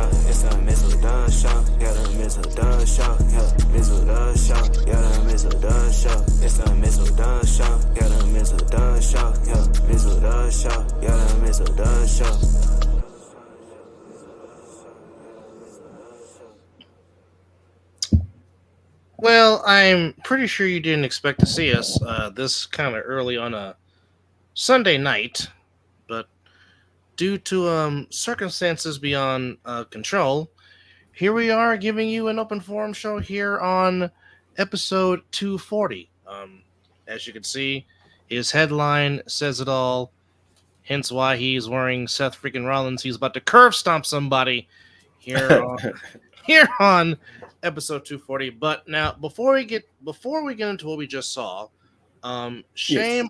show. It's the Mizzle done show. Yeah, the Mizzle done show. Yeah, Mizzle done show. Yeah, the Mizzle done show. It's the Mizzle done show. Yeah, the Mizzle done show. Yeah, Mizzle done show. Yeah, the Mizzle done show. Well, I'm pretty sure you didn't expect to see us this kind of early on a Sunday night, but due to circumstances beyond control, here we are giving you an open forum show here on episode 240. As you can see, his headline says it all, hence why he's wearing Seth freaking Rollins. He's about to curve stomp somebody here on, here on episode 240. But now, before we get into what we just saw, shame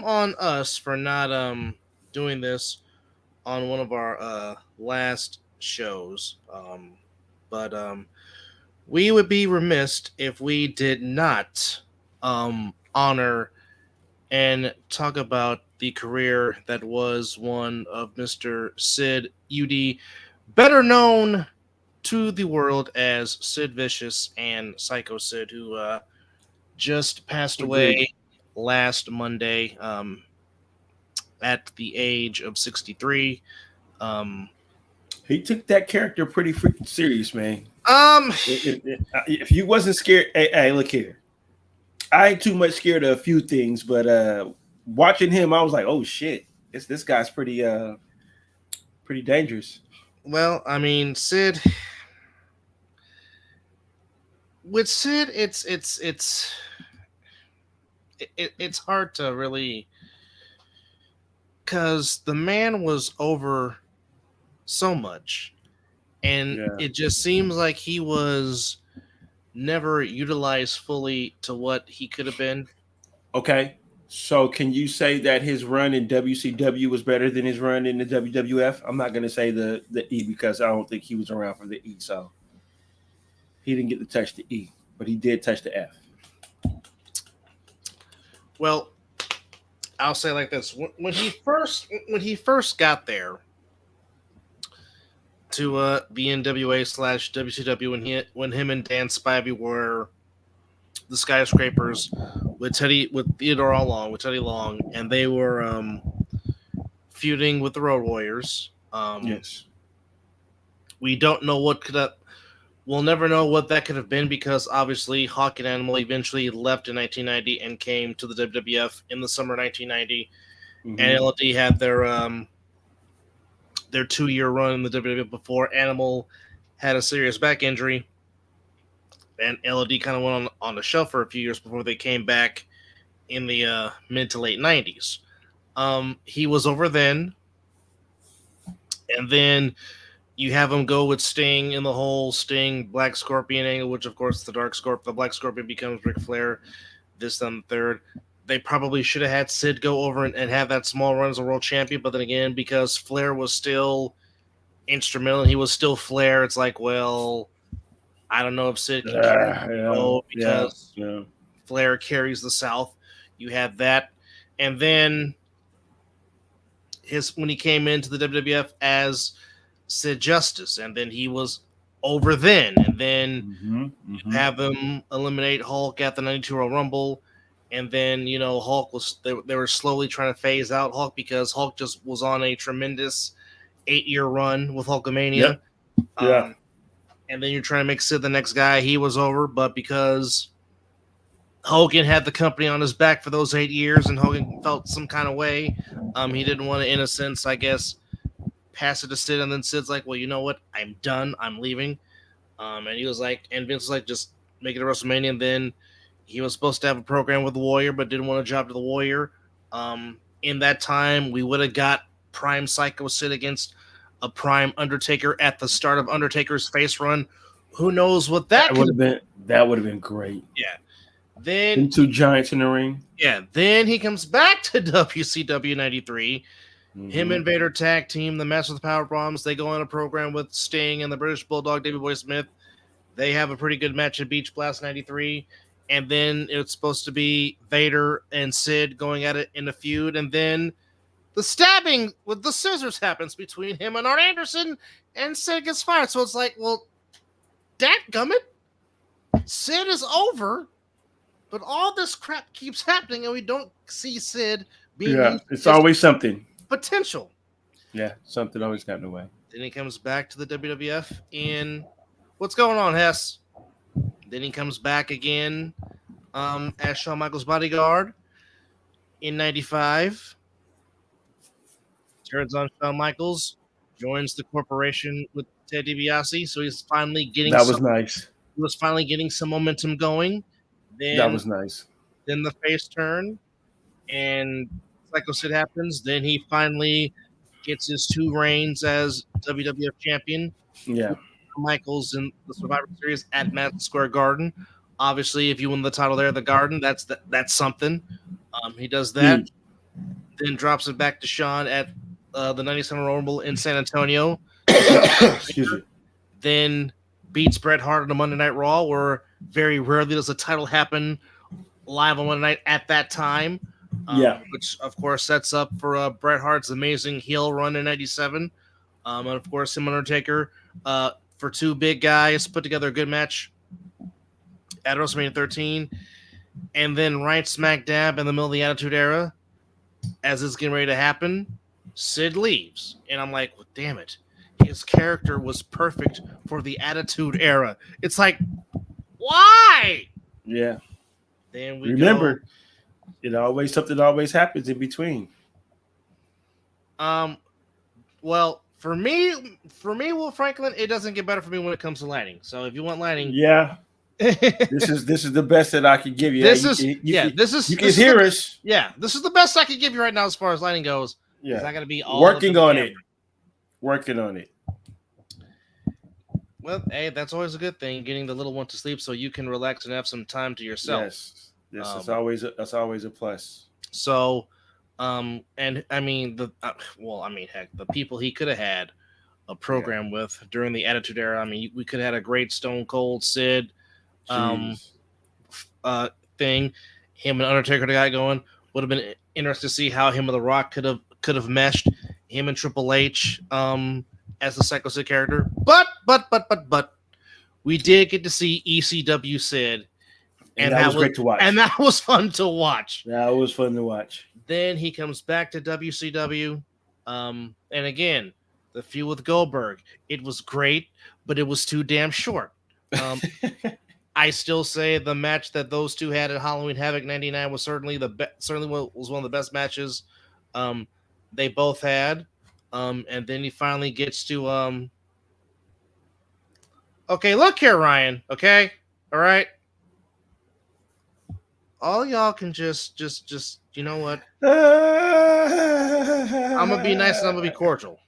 on us for not doing this on one of our last shows. But we would be remiss if we did not honor and talk about the career that was one of Mr. Sid UD, better known to the world as Sid Vicious and Psycho Sid, who just passed away last Monday at the age of 63. He took that character pretty freaking serious, man. If you wasn't scared, hey, look here. I ain't too much scared of a few things, but watching him, I was like, oh shit, this guy's pretty dangerous. Well, I mean, Sid. With Sid, it's hard to really, because the man was over so much, and it just seems like he was never utilized fully to what he could have been. Okay, so can you say that his run in WCW was better than his run in the WWF? I'm not going to say the E because I don't think he was around for the E, so he didn't get to touch the E, but he did touch the F. Well, I'll say like this: when he first got there to be NWA/WCW, when him and Dan Spivey were the Skyscrapers with Theodore Long, with Teddy Long, and they were feuding with the Road Warriors. Yes, we don't know what could have. We'll never know what that could have been because obviously Hawk and Animal eventually left in 1990 and came to the WWF in the summer of 1990, and LOD had their 2-year run in the WWF before Animal had a serious back injury, and LOD kind of went on the shelf for a few years before they came back in the mid to late 90s. He was over then, and then you have him go with Sting in the whole Sting Black Scorpion angle, which of course the Black Scorpion becomes Ric Flair, this, then, the third. They probably should have had Sid go over and have that small run as a world champion, but then again, because Flair was still instrumental, he was still Flair, it's like, well, I don't know if Sid can go because Flair carries the South. You have that. And then when he came into the WWF as Sid Justice, and then he was over then, and then you have him eliminate Hulk at the 92 Royal Rumble, and then Hulk was they were slowly trying to phase out Hulk because Hulk just was on a tremendous 8-year run with Hulkamania. And then you're trying to make Sid the next guy. He was over, but because Hogan had the company on his back for those 8 years, and Hogan felt some kind of way, he didn't want to, in a sense, I guess, pass it to Sid, and then Sid's like, well, you know what? I'm done. I'm leaving. And he was like, and Vince was like, just make it a WrestleMania. And then he was supposed to have a program with the Warrior, but didn't want a job to the Warrior. In that time, we would have got Prime Psycho Sid against a Prime Undertaker at the start of Undertaker's face run. Who knows what that would have been? That would have been great. Yeah. Then 2 giants in the ring. Yeah. Then he comes back to WCW 93. Him and Vader tag team, the Masters of the Power Bombs. They go on a program with Sting and the British Bulldog, Davey Boy Smith. They have a pretty good match at Beach Blast 93. And then it's supposed to be Vader and Sid going at it in a feud. And then the stabbing with the scissors happens between him and Arn Anderson, and Sid gets fired. So it's like, well, dadgummit, Sid is over, but all this crap keeps happening, and we don't see Sid being used. It's always something. Potential. Yeah, something always got in the way. Then he comes back to the WWF, and what's going on, Hess? Then he comes back again as Shawn Michaels' bodyguard in 95. Turns on Shawn Michaels, joins the corporation with Ted DiBiase, so he's finally getting nice. He was finally getting some momentum going. Then that was nice. Then the face turn, and Psycho Sid happens. Then he finally gets his 2 reigns as WWF champion. Yeah. Michaels in the Survivor Series at Madison Square Garden. Obviously, if you win the title there at the Garden, that's something. He does that. Then drops it back to Shawn at the 97 Royal Rumble in San Antonio. Excuse me. Then beats Bret Hart on a Monday Night Raw, where very rarely does the title happen live on Monday night at that time. Which, of course, sets up for Bret Hart's amazing heel run in 97. And, of course, him and Undertaker, for 2 big guys, put together a good match at WrestleMania 13. And then right smack dab in the middle of the Attitude Era, as it's getting ready to happen, Sid leaves. And I'm like, well, damn it. His character was perfect for the Attitude Era. It's like, why? Yeah. Then we remember, something always happens in between. Well, for me, Will Franklin, it doesn't get better for me when it comes to lighting. So if you want lighting, this is the best that I can give you. You can hear us. Yeah, this is the best I can give you right now as far as lighting goes. Yeah, I got to be all working on it. Well, hey, that's always a good thing, getting the little one to sleep so you can relax and have some time to yourself. Yes, that's always a plus. So, and I mean heck, the people he could have had a program with during the Attitude Era. I mean, we could have had a great Stone Cold Sid thing. Him and Undertaker got going. Would have been interesting to see how him and The Rock could have meshed. Him and Triple H as the Psycho Sid character. But we did get to see ECW Sid. And that was great to watch. And that was fun to watch. That was fun to watch. Then he comes back to WCW. And again, the feud with Goldberg. It was great, but it was too damn short. I still say the match that those two had at Halloween Havoc 99 was certainly was one of the best matches they both had. And then he finally gets to okay, look here, Ryan. Okay, all right. All y'all can just you know what? I'm gonna be nice and I'm gonna be cordial.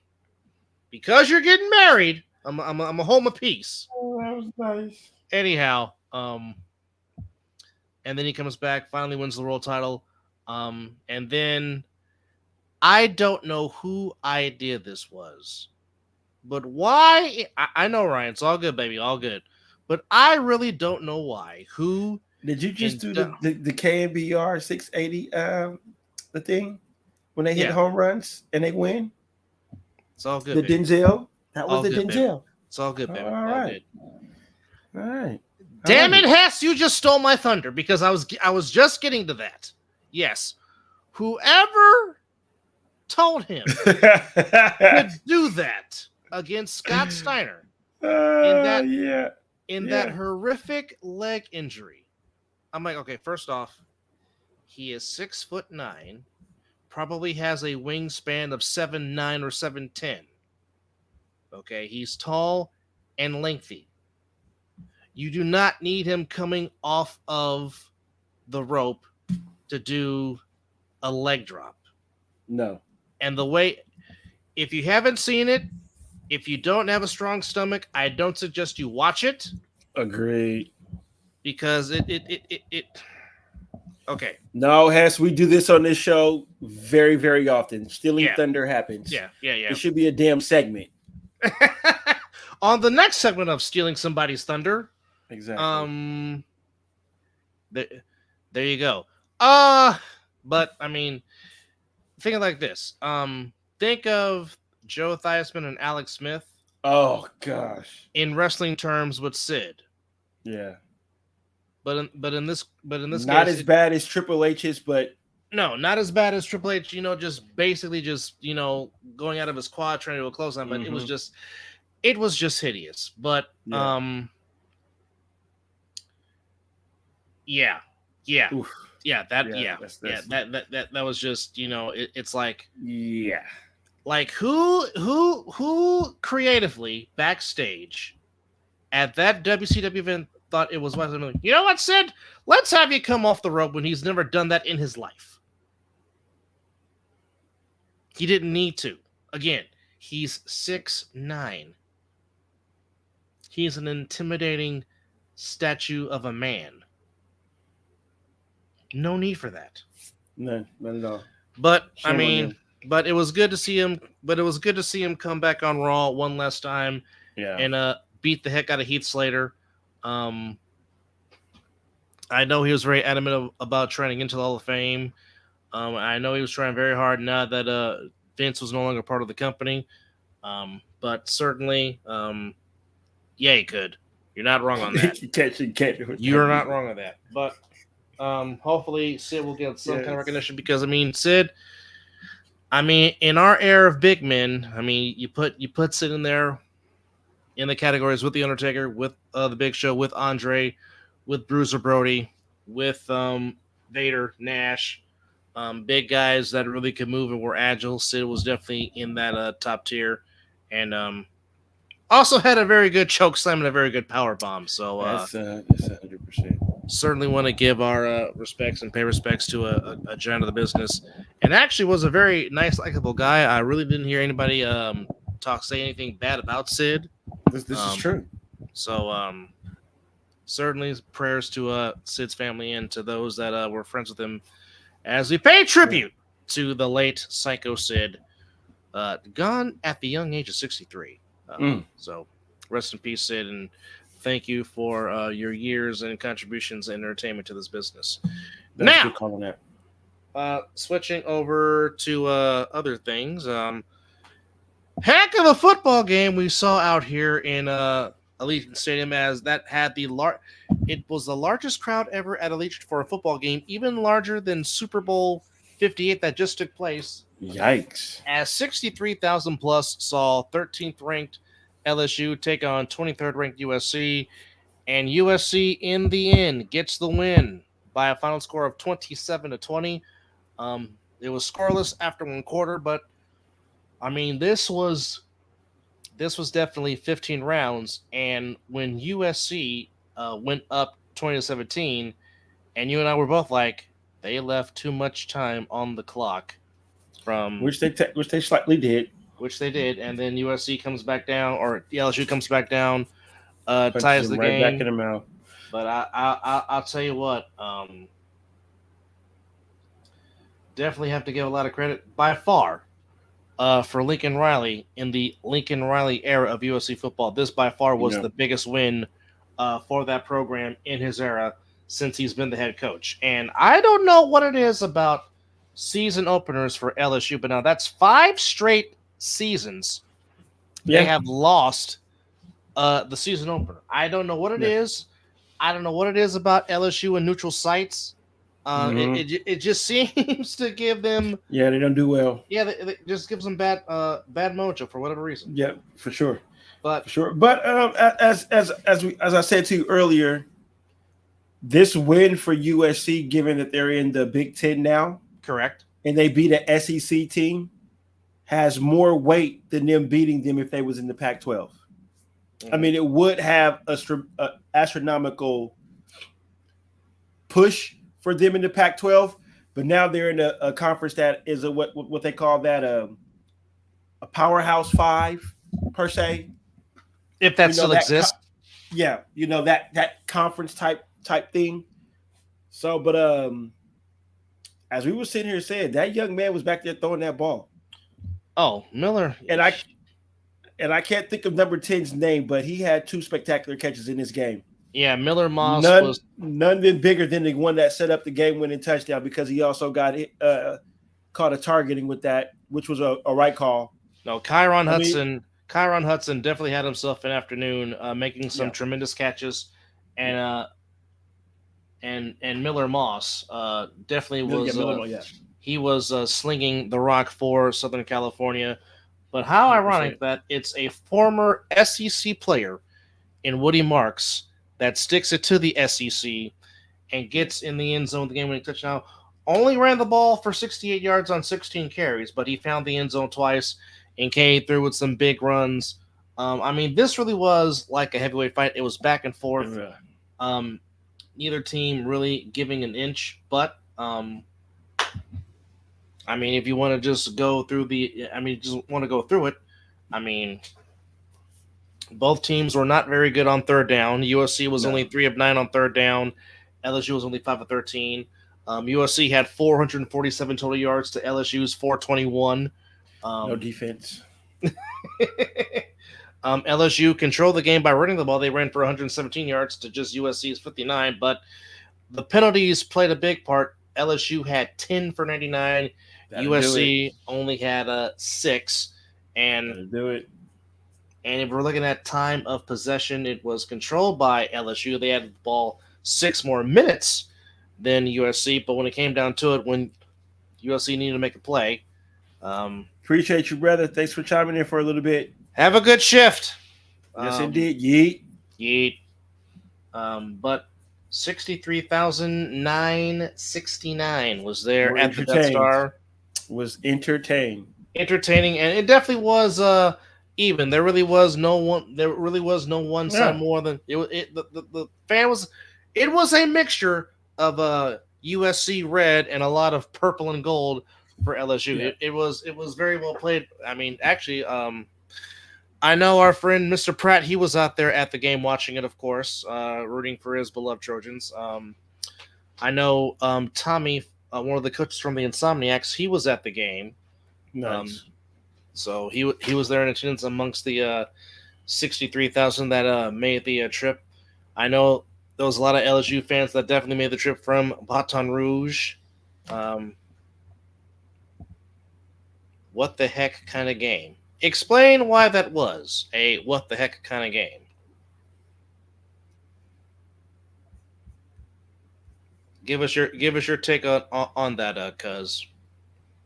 Because you're getting married, I'm gonna hold my peace. Oh, that was nice. Anyhow, and then he comes back, finally wins the world title, and then I don't know who idea this was, but why? I know, Ryan, it's all good, baby, all good, but I really don't know why. Who did you just do the KNBR 680 the thing when they hit home runs and they win? It's all good. The baby. Denzel. That was all the good, Denzel. Baby. It's all good, baby. All right. All right. Damn it, Hess! You just stole my thunder because I was just getting to that. Yes, whoever told him to do that against Scott Steiner in that horrific leg injury. I'm like, okay, first off, he is 6'9", probably has a wingspan of 7'9" or 7'10". Okay, he's tall and lengthy. You do not need him coming off of the rope to do a leg drop. No. And the way, if you haven't seen it, if you don't have a strong stomach, I don't suggest you watch it. Agreed. Because it okay. No, Hess, we do this on this show very, very often. Stealing Thunder happens. Yeah. It should be a damn segment. On the next segment of Stealing Somebody's Thunder. Exactly. There you go. But I mean, think of like this. Think of Joe Theismann and Alex Smith. Oh gosh. In wrestling terms, with Sid. Yeah. But in this not case, as bad as Triple H's, but no, not as bad as Triple H. Just basically going out of his quad trying to do a clothesline, but it was just hideous. But yeah. Oof. That was just it's like like who creatively backstage at that WCW event thought it was you know what, Sid? Let's have you come off the rope when he's never done that in his life. He didn't need to. Again, he's 6'9". He's an intimidating statue of a man. No need for that. No, not at all. But but it was good to see him. But it was good to see him come back on Raw one last time. Yeah. And beat the heck out of Heath Slater. I know he was very adamant about trying into the Hall of Fame. I know he was trying very hard now that Vince was no longer part of the company. But certainly, he could. You're not wrong on that. You're not wrong on that. But hopefully Sid will get some kind of recognition because Sid. In our era of big men, you put Sid in there in the categories with The Undertaker, with The Big Show, with Andre, with Bruiser Brody, with Vader, Nash, big guys that really could move and were agile. Sid was definitely in that top tier, and also had a very good choke slam and a very good power bomb. So that's 100%. Certainly want to give our respects and pay respects to a giant of the business, and actually was a very nice, likable guy. I really didn't hear anybody say anything bad about Sid. This is true. So certainly prayers to Sid's family and to those that were friends with him as we pay tribute to the late Psycho Sid, gone at the young age of 63. So rest in peace, Sid, and thank you for your years and contributions and entertainment to this business. That's good calling that. Switching over to other things. Heck of a football game we saw out here in Allegiant Stadium, as that had it was the largest crowd ever at Allegiant for a football game, even larger than Super Bowl 58 that just took place. Yikes. As 63,000 plus saw 13th ranked LSU take on 23rd ranked USC, and USC in the end gets the win by a final score of 27-20. It was scoreless after one quarter, but this was definitely 15 rounds, and when USC went up 20-17, and you and I were both like, they left too much time on the clock, from which they slightly did, and then USC comes back down, or the LSU comes back down, ties the game back in the mouth. But I'll tell you what, definitely have to give a lot of credit by far. For Lincoln Riley in the Lincoln Riley era of USC football. This by far was the biggest win for that program in his era since he's been the head coach. And I don't know what it is about season openers for LSU, but now that's 5 straight seasons they have lost the season opener. I don't know what it is. I don't know what it is about LSU and neutral sites. It just seems to give them. Yeah, they don't do well. Yeah, it just gives them bad mojo for whatever reason. Yeah, for sure. But as I said to you earlier, this win for USC, given that they're in the Big Ten now, correct, and they beat an SEC team, has more weight than them beating them if they was in the Pac-12. It would have a astronomical push for them in the Pac-12, but now they're in a conference that is what they call that a powerhouse 5 per se, if that still exists. That conference type thing. So, but as we were sitting here saying, that young man was back there throwing that ball. Oh, Miller, and I can't think of number 10's name, but he had 2 spectacular catches in this game. Yeah, Miller Moss none been bigger than the one that set up the game-winning touchdown, because he also got caught a targeting with that, which was a right call. No, Kyron Hudson definitely had himself an afternoon, making some tremendous catches, and Miller Moss definitely was. He was slinging the rock for Southern California. But how 100%. Ironic that it's a former SEC player in Woody Marks that sticks it to the SEC and gets in the end zone with the game-winning touchdown. Only ran the ball for 68 yards on 16 carries, but he found the end zone twice and came through with some big runs. This really was like a heavyweight fight. It was back and forth. Neither team really giving an inch, but if you want to just go through both teams were not very good on third down. USC was only 3 of 9 on third down. LSU was only 5 of 13. USC had 447 total yards to LSU's 421. No defense. LSU controlled the game by running the ball. They ran for 117 yards to just USC's 59, but the penalties played a big part. LSU had 10 for 99. USC only had 6. And do it. And if we're looking at time of possession, it was controlled by LSU. They had the ball 6 more minutes than USC, but when it came down to it, when USC needed to make a play. Appreciate you, brother. Thanks for chiming in for a little bit. Have a good shift. Yes, indeed. Yeet. Yeet. But 63,969 was there at the Death Star. Was entertaining, and it definitely was even. There really was no one side more than it. The fan was. It was a mixture of USC red and a lot of purple and gold for LSU. Yeah. It was very well played. Actually, I know our friend Mr. Pratt. He was out there at the game watching it, of course, rooting for his beloved Trojans. I know Tommy, one of the coaches from the Insomniacs, he was at the game. Nice. So he was there in attendance amongst the 63,000 that made the trip. I know there was a lot of LSU fans that definitely made the trip from Baton Rouge. What the heck kind of game? Explain why that was a what the heck kind of game. Give us your take on that, cuz.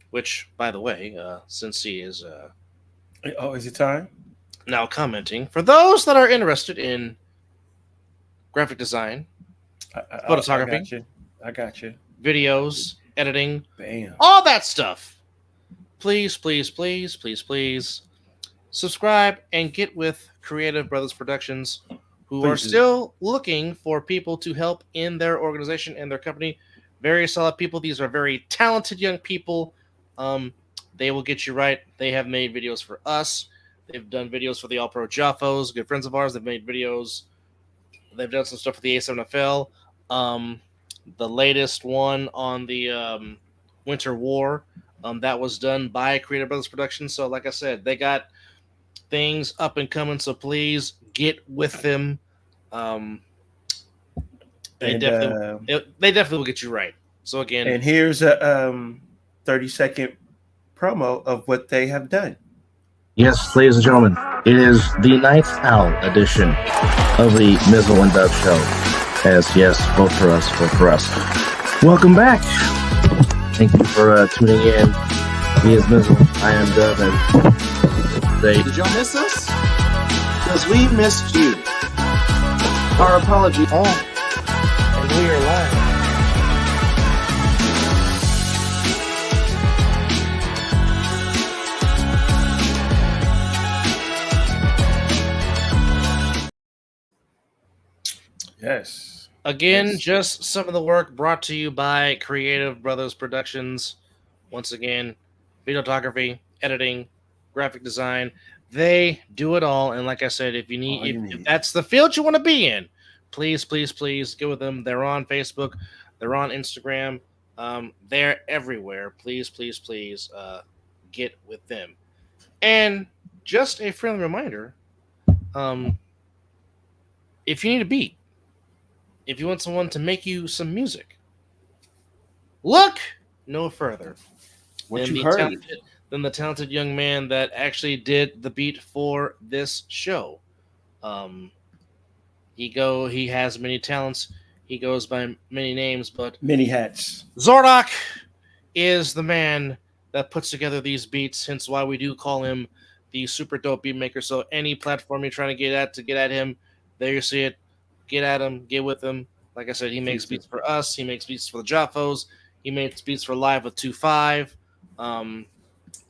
Which, by the way, since he is is it time? Now commenting. For those that are interested in graphic design, photography, I got you. Videos, editing, bam, all that stuff. Please subscribe and get with Creative Brothers Productions, who are still looking for people to help in their organization and their company. Very solid people. These are very talented young people. They will get you right. They have made videos for us. They've done videos for the All-Pro Jaffos, good friends of ours. They've made videos. They've done some stuff for the A7FL. The latest one on the Winter War, that was done by Creative Brothers Productions. So, like I said, they got things up and coming. So please get with them. They definitely will get you right. So again, and here's a 30-second promo of what they have done. Yes, ladies and gentlemen, it is the Ninth Owl edition of the Mizzle and Dub Show. Yes, vote for us. Welcome back. Thank you for tuning in. He is Mizzle. I am Dub. And did y'all miss us? Because we missed you. Our apology. Oh, and we are live. Yes. Again, just some of the work brought to you by Creative Brothers Productions. Once again, videography, editing, graphic design. They do it all. And like I said, if you need, if that's the field you want to be in, please get with them. They're on Facebook. They're on Instagram. They're everywhere. Please get with them. And just a friendly reminder, if you need a beat, if you want someone to make you some music, look no further What you heard? Than the talented young man that actually did the beat for this show. He has many talents. He goes by many names, but many hats. Zordok is the man that puts together these beats, hence why we do call him the super dope beat maker. So any platform you're trying to get at him, there you see it. Get at him, get with him. Like I said, he makes beats for us. He makes beats for the Joffos. He makes beats for Live with 2-5.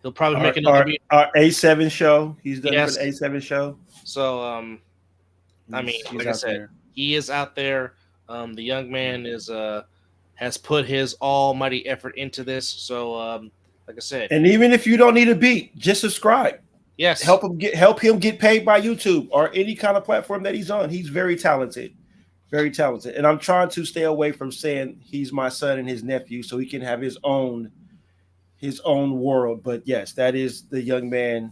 He'll probably make another beat. Our A7 show. He's done for the A7 show. So, I mean, like I said, he is out there. The young man has put his almighty effort into this. So, like I said, and even if you don't need a beat, just subscribe. Yes, help him get paid by YouTube or any kind of platform that he's on. He's very talented, and I'm trying to stay away from saying he's my son and his nephew, so he can have his own world. But yes, that is the young man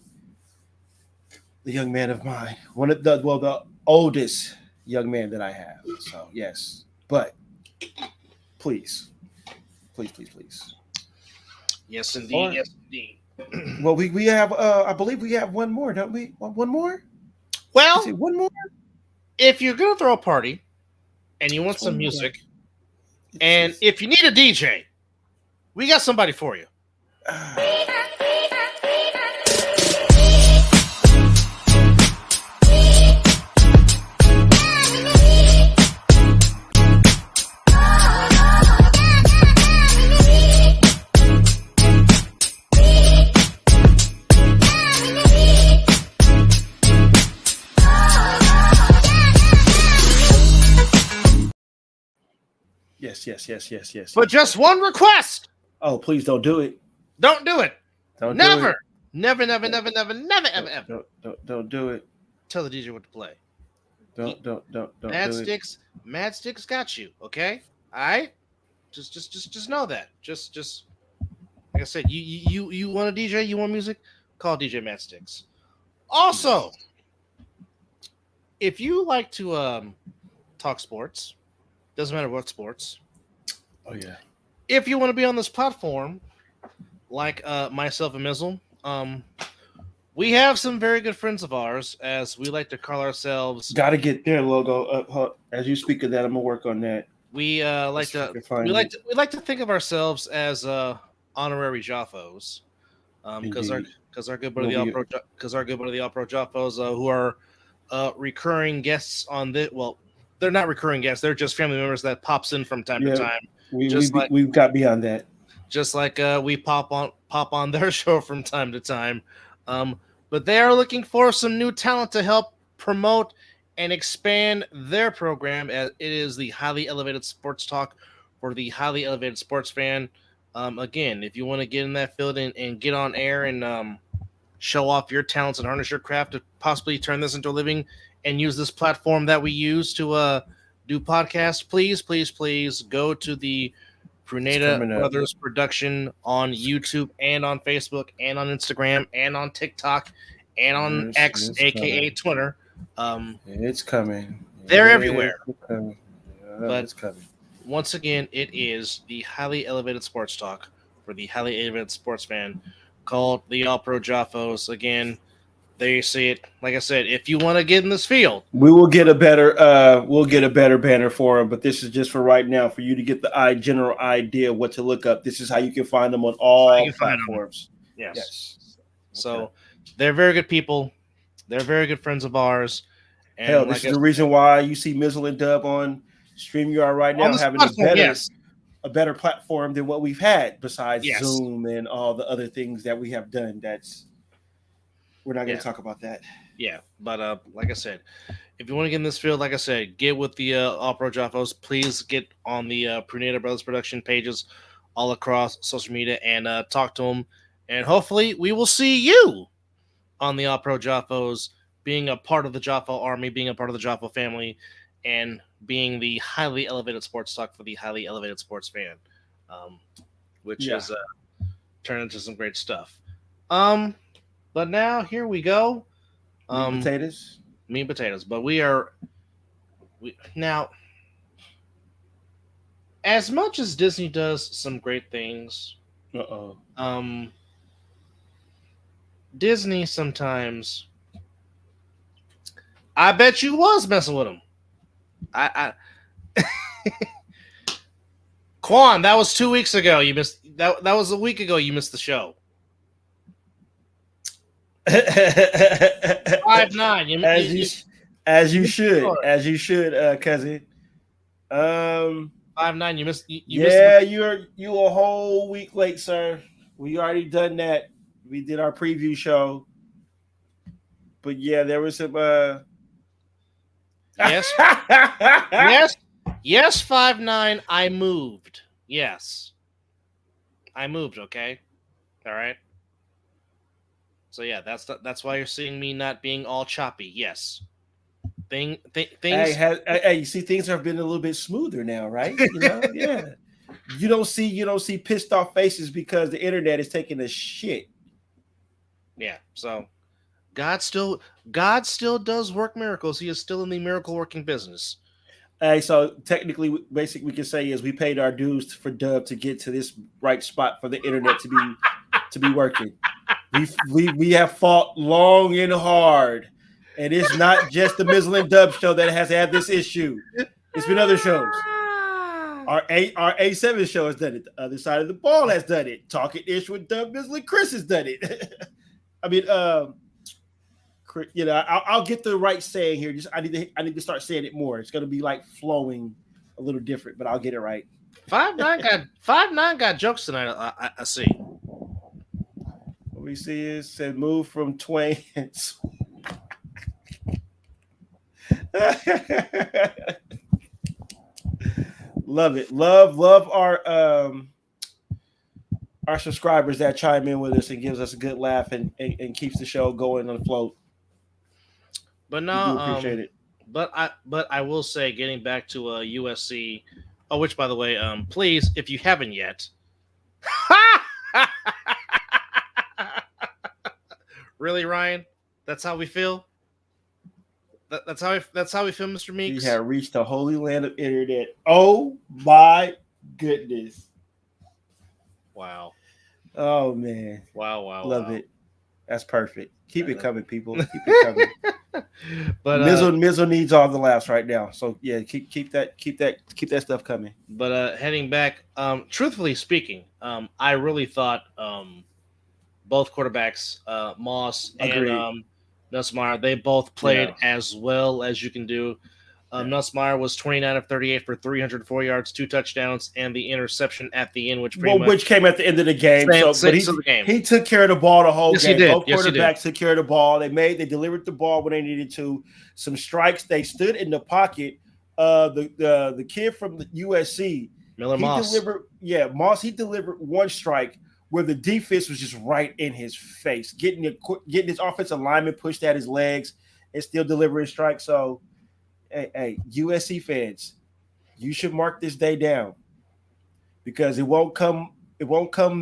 of mine. The oldest young man that I have. So yes, but please. Yes, indeed. Yes, indeed. Well, we have I believe we have one more, don't we? One more? Well, one more. If you're gonna throw a party and you want some music, and if you need a DJ, we got somebody for you. Yes. But just one request. Oh, please don't do it. Don't do it. Never, ever. Don't do it. Tell the DJ what to play. Don't Mad Sticks got you, okay? All right? Just know that. Just like I said, you want a DJ, you want music, call DJ Mad Sticks. Also, if you like to talk sports, doesn't matter what sports. Oh yeah. If you want to be on this platform, like myself and Mizzle, we have some very good friends of ours, as we like to call ourselves. Got to get their logo up. As you speak of that, I'm gonna work on that. We like to think of ourselves as honorary Joffos, because our good buddy the All Pro Joffos, who are recurring guests on this. Well, they're not recurring guests; they're just family members that pops in from time to time. We've got beyond that. Just like we pop on their show from time to time. But they are looking for some new talent to help promote and expand their program. As it is the highly elevated sports talk for the highly elevated sports fan. Again, if you want to get in that field and get on air and show off your talents and harness your craft to possibly turn this into a living and use this platform that we use to do podcasts, please go to the Pruneda Brothers Production on YouTube and on Facebook and on Instagram and on TikTok and on X, aka Twitter. It's coming. They're everywhere. It's coming. Once again, it is the highly elevated sports talk for the highly elevated sports fan called the All Pro Joffos. Again, there you see it. Like I said, if you want to get in this field, we will get a better banner for them. But this is just for right now, for you to get the general idea of what to look up. This is how you can find them on all platforms. Yes. So they're very good people. They're very good friends of ours. And hell, this is the reason why you see Mizzle and Dub on StreamYard right now, having a better platform than what we've had besides Zoom and all the other things that we have done. We're not going to talk about that. Yeah, but like I said, if you want to get in this field, like I said, get with the All Pro Joffos. Please get on the Pruneda Brothers Production pages all across social media and talk to them. And hopefully we will see you on the All Pro Joffos, being a part of the Joffo army, being a part of the Joffo family, and being the highly elevated sports talk for the highly elevated sports fan, which is turned into some great stuff. But now here we go. Meat and potatoes. But now, as much as Disney does some great things Disney sometimes. I bet you was messing with him. Quan, that was 2 weeks ago. You missed that. That was a week ago. You missed the show. 5'9". As you should, cousin. 5'9". You missed. You you a whole week late, sir. We already done that. We did our preview show, but yeah, there was some. Yes. Yes. 5'9". I moved. Yes, I moved. Okay, all right. So yeah, that's why you're seeing me not being all choppy. Yes. Things. Hey, you see, things have been a little bit smoother now, right? You know, yeah. You don't see pissed off faces because the internet is taking a shit. Yeah. So, God still does work miracles. He is still in the miracle working business. Hey, so technically, basically, we can say is we paid our dues for Dub to get to this right spot for the internet to be working. We have fought long and hard. And it's not just the Mizzle and Dub show that has had this issue. It's been other shows. Our A7 show has done it. The other side of the ball has done it. Talking Ish with Dub, Mizzle, and Chris has done it. I mean, I'll get the right saying here. Just I need to start saying it more. It's going to be like flowing a little different, but I'll get it right. 5'9" got jokes tonight. I see. What we see is said move from Twain. Love it. Love our subscribers that chime in with us and gives us a good laugh and keeps the show going on the float. But no, appreciate it. But I will say, getting back to USC, which by the way, please, if you haven't yet, really, Ryan, that's how we feel. That's how we feel, Mr. Meeks. We have reached the holy land of internet. Oh my goodness! Wow. Oh man! Wow! Love it. That's perfect. Keep it coming, people. Keep it coming. But Mizzle needs all the laughs right now. So yeah, keep that stuff coming. But heading back, truthfully speaking, I really thought both quarterbacks, Moss and Nussmeier, they both played as well as you can do. Nussmeier was 29 of 38 for 304 yards, 2 touchdowns, and the interception at the end, which came at the end of the game. He took care of the ball the whole game. Both quarterbacks took care of the ball. They delivered the ball when they needed to. Some strikes. They stood in the pocket. The kid from the USC, Moss. Moss. He delivered one strike where the defense was just right in his face, getting his offensive lineman pushed at his legs and still delivering strikes. So. Hey, USC fans, you should mark this day down because it won't come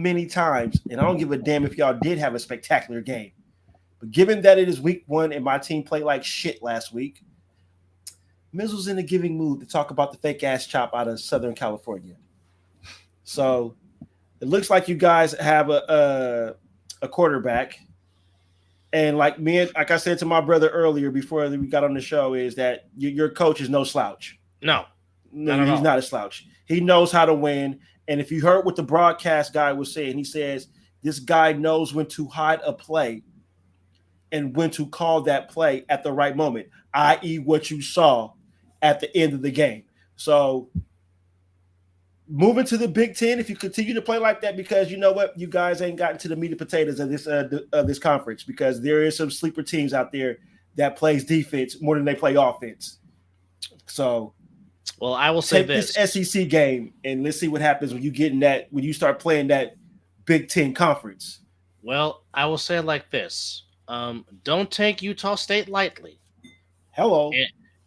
many times. And I don't give a damn if y'all did have a spectacular game. But given that it is week 1 and my team played like shit last week, Mizzle's in a giving mood to talk about the fake ass chop out of Southern California. So it looks like you guys have a quarterback. And like I said to my brother earlier before we got on the show, is that your coach is no slouch. No, he's not a slouch. He knows how to win. And if you heard what the broadcast guy was saying, he says this guy knows when to hide a play and when to call that play at the right moment, i.e. what you saw at the end of the game. So moving to the Big Ten, if you continue to play like that, because you know what, you guys ain't gotten to the meat and potatoes of this conference, because there is some sleeper teams out there that plays defense more than they play offense. So, well, I will say this SEC game, and let's see what happens when you start playing that Big Ten conference. Well, I will say it like this: don't take Utah State lightly. Hello,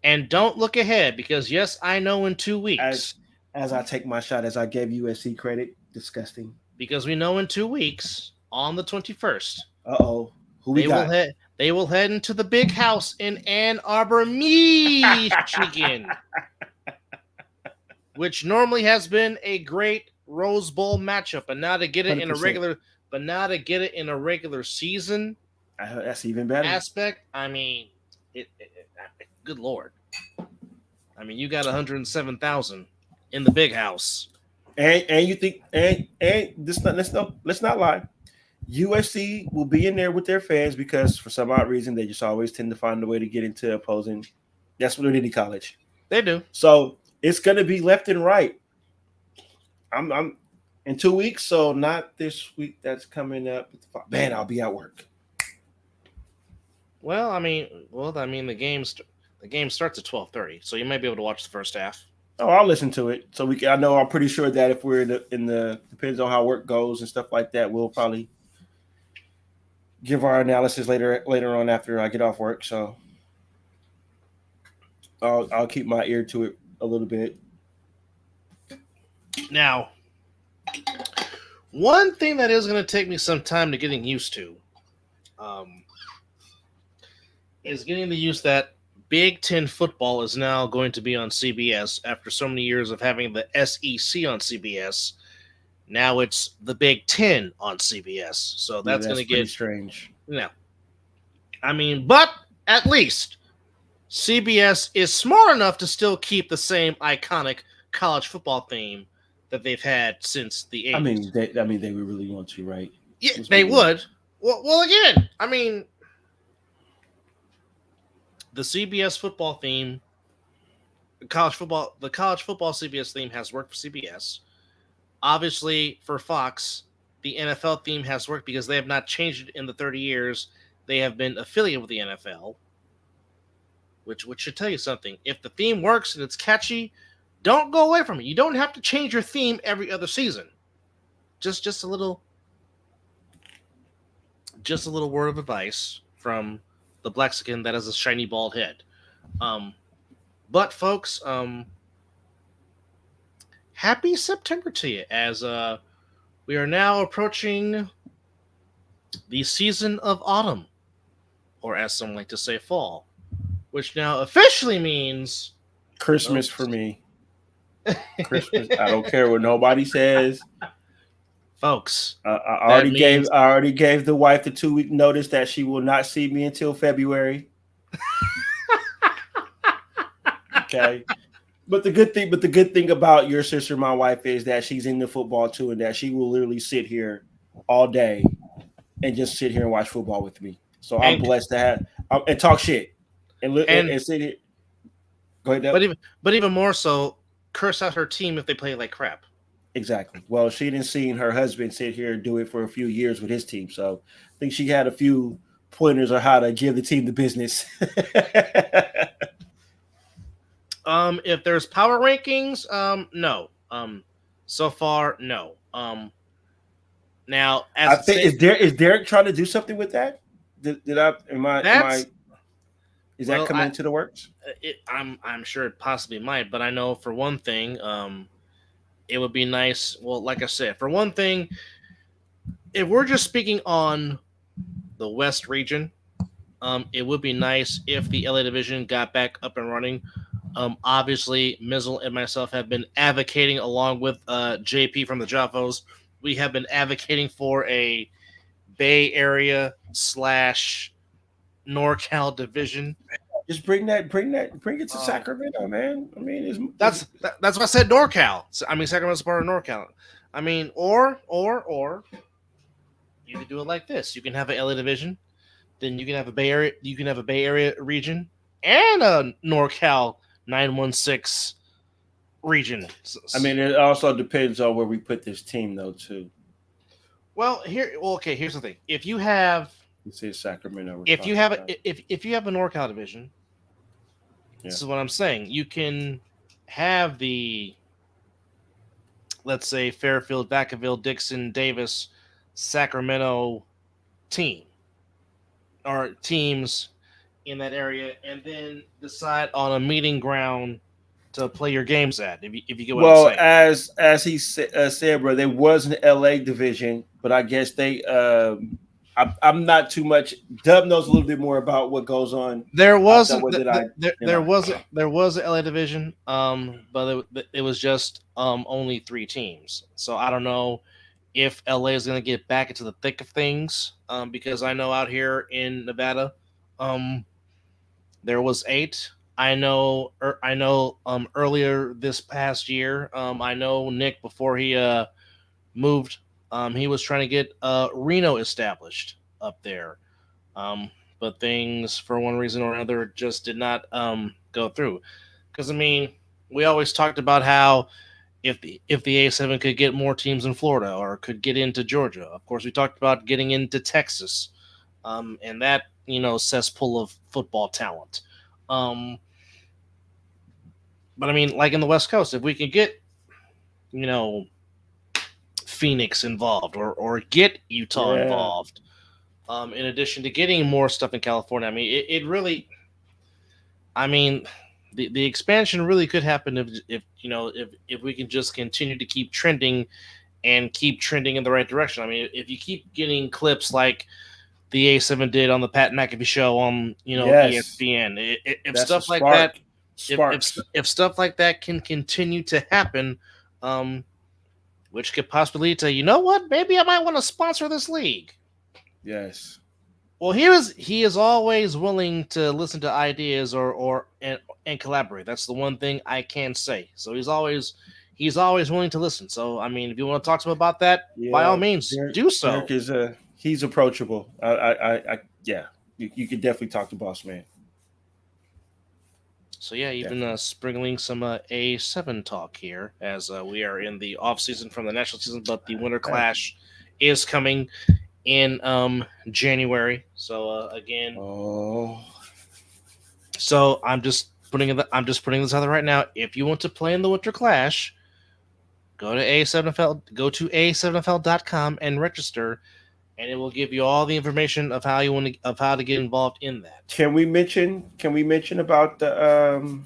and don't look ahead, because yes, I know in 2 weeks. As I take my shot, as I gave USC credit, disgusting. Because we know in 2 weeks, on the 21st. Uh-oh. Who we got? They will head into the big house in Ann Arbor, Michigan. Which normally has been a great Rose Bowl matchup, and now to get it 100%. in a regular season That's even better aspect. I mean, good Lord. I mean, you got 107,000 in the big house, and you think and let's not lie. USC will be in there with their fans because for some odd reason they just always tend to find a way to get into opposing. That's what any college. They do. So it's going to be left and right. I'm in 2 weeks, so not this week. That's coming up. Man, I'll be at work. Well, I mean, the game starts at 12:30, so you might be able to watch the first half. Oh, I'll listen to it. So I know I'm pretty sure that if we're in the depends on how work goes and stuff like that, we'll probably give our analysis later on after I get off work. So I'll keep my ear to it a little bit. Now, one thing that is going to take me some time to getting used to is getting the use that Big Ten football is now going to be on CBS after so many years of having the SEC on CBS. Now it's the Big Ten on CBS. So that's going to get strange. I mean, but at least CBS is smart enough to still keep the same iconic college football theme that they've had since the 80s. I mean, they would really want to, right? Yeah, they would. Well, again, I mean, the CBS football theme, the college football CBS theme has worked for CBS. Obviously, for Fox, the NFL theme has worked because they have not changed it in the 30 years they have been affiliated with the NFL, which should tell you something. If the theme works and it's catchy, don't go away from it. You don't have to change your theme every other season. Just a little word of advice from the Blexican that has a shiny bald head. But folks, happy September to you as we are now approaching the season of autumn, or as some like to say, fall, which now officially means Christmas for me. Christmas. I don't care what nobody says. Folks, I already gave the wife the 2-week notice that she will not see me until February. Okay. But the good thing about your sister, my wife, is that she's into football too, and that she will literally sit here all day and just sit here and watch football with me. So I'm blessed to have and talk shit and sit here. Go ahead, Deb. But even more so, curse out her team if they play like crap. Exactly. Well, she didn't see her husband sit here and do it for a few years with his team, so I think she had a few pointers on how to give the team the business. If there's power rankings, no. So far, no. Now, as I think is Derek trying to do something with that? Is that coming into the works? I'm sure it possibly might, but I know for one thing, it would be nice. Well, like I said, for one thing, if we're just speaking on the West region, it would be nice if the LA division got back up and running. Obviously, Mizzle and myself have been advocating, along with JP from the Jaffos, we have been advocating for a Bay Area / NorCal division. Just bring it to Sacramento, man. I mean, that's what I said. NorCal. I mean, Sacramento's part of NorCal. I mean, or you can do it like this. You can have an LA division, then you can have a Bay Area. You can have a Bay Area region and a NorCal 916 region. I mean, it also depends on where we put this team, though, too. Well, here's the thing. If you have, you say Sacramento. If you have a NorCal division, This is what I'm saying. You can have the, let's say, Fairfield, Vacaville, Dixon, Davis, Sacramento team or teams in that area, and then decide on a meeting ground to play your games at. If you get what I'm saying. Well, as he said, bro, there was an LA division, but I guess they I'm not too much. Dub knows a little bit more about what goes on. There was an LA division, but it was just only 3 teams. So I don't know if LA is going to get back into the thick of things, because I know out here in Nevada, there was 8. I know earlier this past year, I know Nick, before he moved, he was trying to get Reno established up there. But things, for one reason or another, just did not go through. Because, I mean, we always talked about how if the A7 could get more teams in Florida or could get into Georgia. Of course, we talked about getting into Texas, and that, cesspool of football talent. But, I mean, like in the West Coast, if we can get, Phoenix involved or get Utah involved, in addition to getting more stuff in California. I mean, it really, the expansion really could happen if we can just continue to keep trending in the right direction. I mean, if you keep getting clips like the A7 did on the Pat McAfee show on ESPN, if stuff like that, if stuff like that can continue to happen, which could possibly lead to, maybe I might want to sponsor this league. Yes. Well, he is always willing to listen to ideas and collaborate. That's the one thing I can say. So he's always willing to listen. So, I mean, if you want to talk to him about that, by all means, do so. Derek is he's approachable. You can definitely talk to Boss Man. So yeah, even sprinkling some A7 talk here, as we are in the off season from the national season, but the Winter Clash is coming in January. So again, so I'm just putting this out there right now. If you want to play in the Winter Clash, go to A7FL.com and register, and it will give you all the information of how to get involved in that. Can we mention about the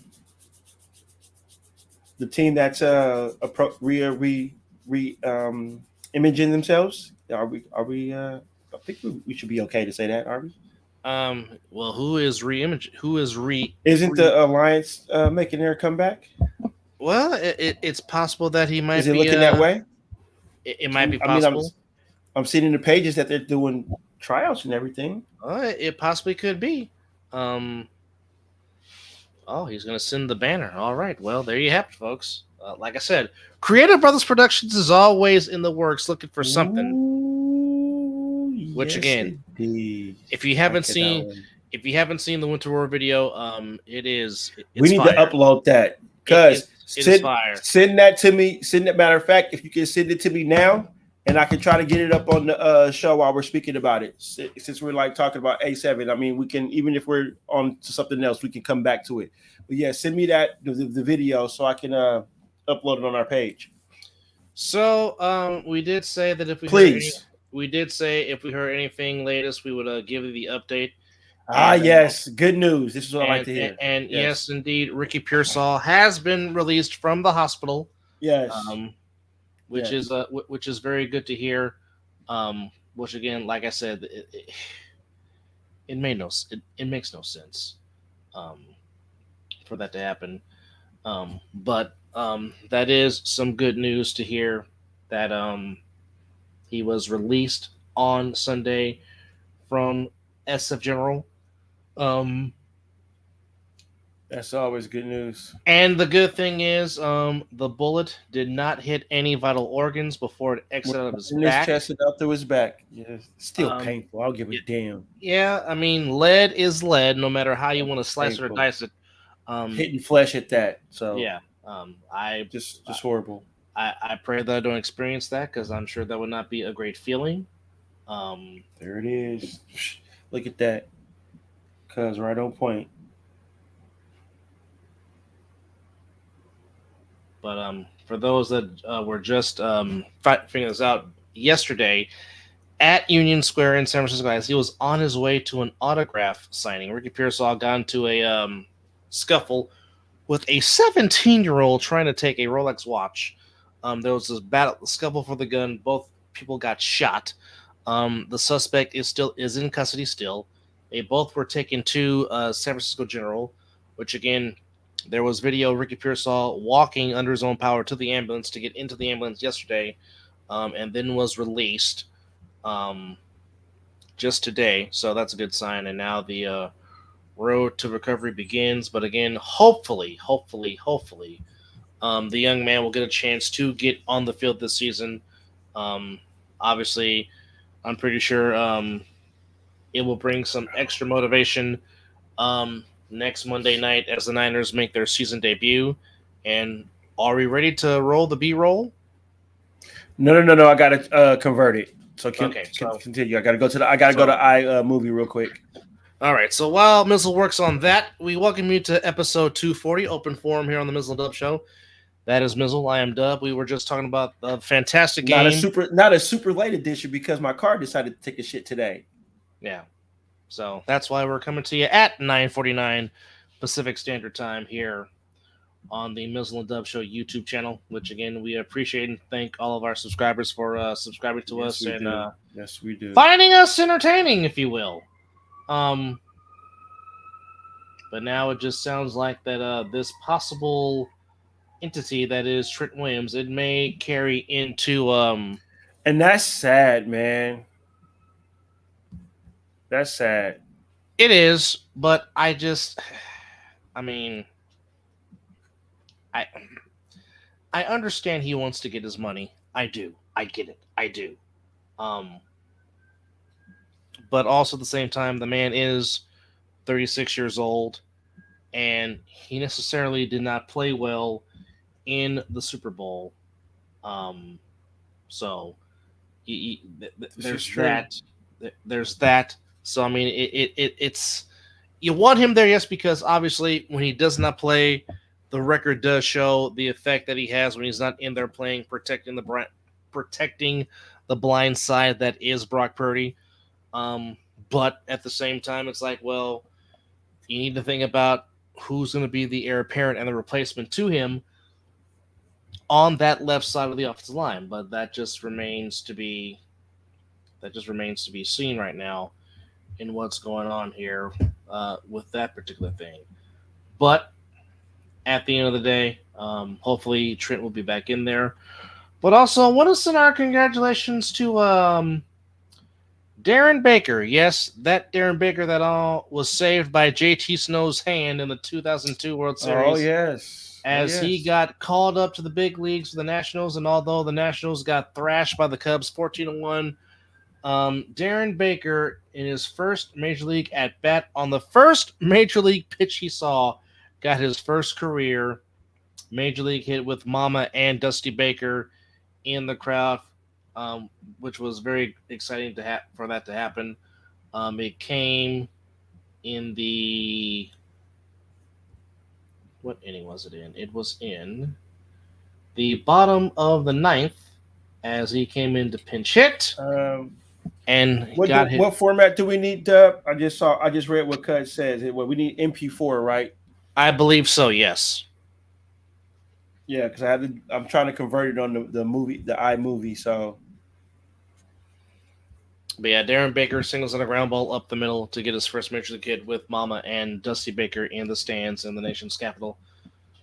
team that's imaging themselves? Are we I think we should be okay to say that, are we? Well, who is re-image? Isn't the Alliance making their comeback? Well, it's possible that he might. Is it looking that way? It might be possible. I'm seeing in the pages that they're doing tryouts and everything. It possibly could be. He's going to send the banner. All right. Well, there you have it, folks. Like I said, Creative Brothers Productions is always in the works, looking for something. Ooh, which again, if you haven't seen the Winter War video, we need to upload that, because send that to me. Matter of fact, if you can send it to me now, and I can try to get it up on the show while we're speaking about it. Since we're talking about A7, I mean, we can, even if we're on to something else, we can come back to it. But yeah, send me the video so I can upload it on our page. So we did say that if we heard anything latest, we would give you the update. Yes, good news. This is what I like to hear. And yes, indeed, Ricky Pearsall has been released from the hospital. Yes. Which is very good to hear. Which again, like I said, it makes no sense for that to happen. But that is some good news to hear that he was released on Sunday from SF General. That's always good news. And the good thing is, the bullet did not hit any vital organs before it exited out of his back. Chest it out through his back. Yeah, still painful. I'll give a damn. Yeah, I mean, lead is lead, no matter how you want to slice or dice it. Hitting flesh at that. So yeah, just horrible. I pray that I don't experience that, because I'm sure that would not be a great feeling. There it is. Look at that. Cuz right on point. But for those that were just figuring this out yesterday, at Union Square in San Francisco, as he was on his way to an autograph signing, Ricky Pearsall got into a scuffle with a 17-year-old trying to take a Rolex watch. There was this scuffle for the gun. Both people got shot. The suspect is in custody still. They both were taken to San Francisco General, which again, there was video of Ricky Pearsall walking under his own power to the ambulance to get into the ambulance yesterday, and then was released just today. So that's a good sign. And now the road to recovery begins. But again, hopefully, the young man will get a chance to get on the field this season. Obviously, I'm pretty sure it will bring some extra motivation next Monday night as the Niners make their season debut. And are we ready to roll the B-roll? No. I got to convert it. So continue. I got to go to iMovie real quick. All right. So while Mizzle works on that, we welcome you to episode 240, Open Forum here on the Mizzle Dub Show. That is Mizzle. I am Dub. We were just talking about a fantastic game. Not a super late edition because my car decided to take a shit today. Yeah. So that's why we're coming to you at 9:49 Pacific Standard Time here on the Mizzle and Dub Show YouTube channel, which again we appreciate and thank all of our subscribers for subscribing to us and yes, we do, finding us entertaining, if you will. But now it just sounds like that this possible entity that is Trent Williams, it may carry into and that's sad, man. That's sad. It is, but I understand he wants to get his money. I do. I get it. I do. But also at the same time, the man is 36 years old, and he necessarily did not play well in the Super Bowl. So there's that. There's that. So I mean, it's you want him there, yes, because obviously when he does not play, the record does show the effect that he has when he's not in there playing, protecting the blind side that is Brock Purdy. But at the same time, it's like, well, you need to think about who's going to be the heir apparent and the replacement to him on that left side of the offensive line. But that just remains to be seen right now in what's going on here with that particular thing. But at the end of the day, hopefully Trent will be back in there. But also, I want to send our congratulations to Darren Baker. Yes, that Darren Baker that was saved by JT Snow's hand in the 2002 World Series. Oh, yes. As he got called up to the big leagues for the Nationals, and although the Nationals got thrashed by the Cubs 14-1, Darren Baker, in his first major league at bat, on the first major league pitch he saw, got his first career major league hit with Mama and Dusty Baker in the crowd, which was very exciting for that to happen. It came in the what inning was it in? It was in the bottom of the ninth as he came in to pinch hit. And what format do we need? I just read what Cut says. We need MP4, right? I believe so. Yes. Yeah, because I'm trying to convert it on the iMovie. So, but yeah, Darren Baker singles on a ground ball up the middle to get his first major league hit with Mama and Dusty Baker in the stands in the nation's capital.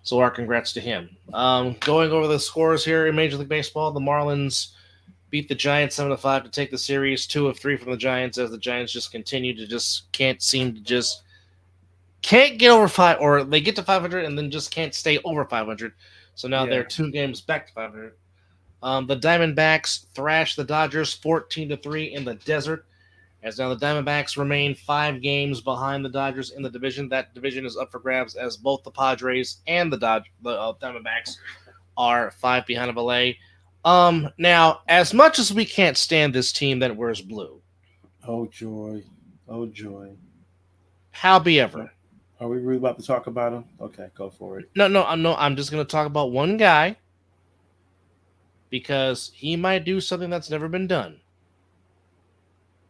So our congrats to him. Going over the scores here in Major League Baseball, the Marlins beat the Giants 7-5 to take the series. 2 of 3 from the Giants as the Giants just continue to can't get over 5, or they get to 500 and then just can't stay over 500. So now they're 2 games back to 500. The Diamondbacks thrashed the Dodgers 14-3 in the desert, as now the Diamondbacks remain 5 games behind the Dodgers in the division. That division is up for grabs as both the Padres and the Diamondbacks are 5 behind of LA. Now, as much as we can't stand this team that wears blue. Oh, joy. Oh, joy. However. Are we really about to talk about him? Okay, go for it. No, I'm just going to talk about one guy because he might do something that's never been done.